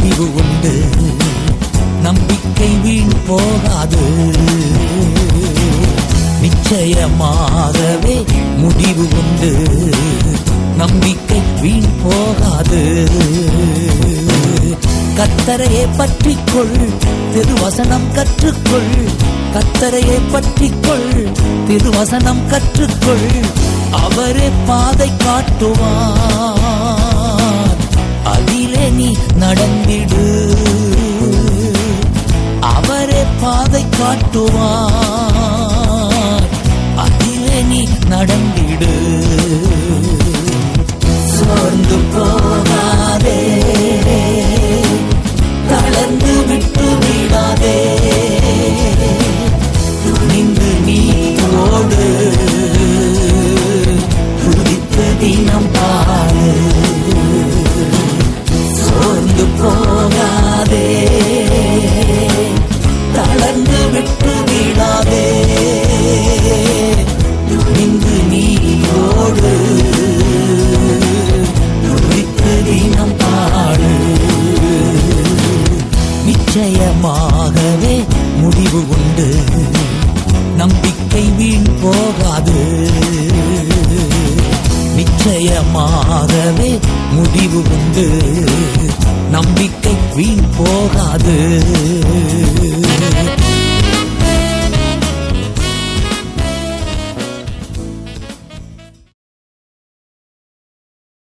முடிவு உண்டு, நம்பிக்கை வீண் போகாது. நிச்சயமாகவே முடிவு உண்டு, நம்பிக்கை வீண் போகாது. கர்த்தரையே பற்றிக்கொள், திருவசனம் கற்றுக்கொள். கர்த்தரையே பற்றிக்கொள், திருவசனம் கற்றுக்கொள். அவரே பாதை காட்டுவார், அதிலே நீ நடந்திடு. அவரே பாதை காட்டுவார், அதிலே நீ நடந்திடு. சோர்ந்து போகாதே, தளர்ந்து விட்டு விடாதே. துணிந்து நீ ஓடு, துதித்து தினம் பாடு. சோர்ந்து போகாதே, தளர்ந்து விட்டு விடாதே. துணிந்து நீ ஓடு, துதித்து தினம் பாடு. நிச்சயமாகவே முடிவு உண்டு, நம்பிக்கை வீண் போகாது. நிச்சயமாகவே முடிவு உண்டு, நம்பிக்கை வீண் போகாது.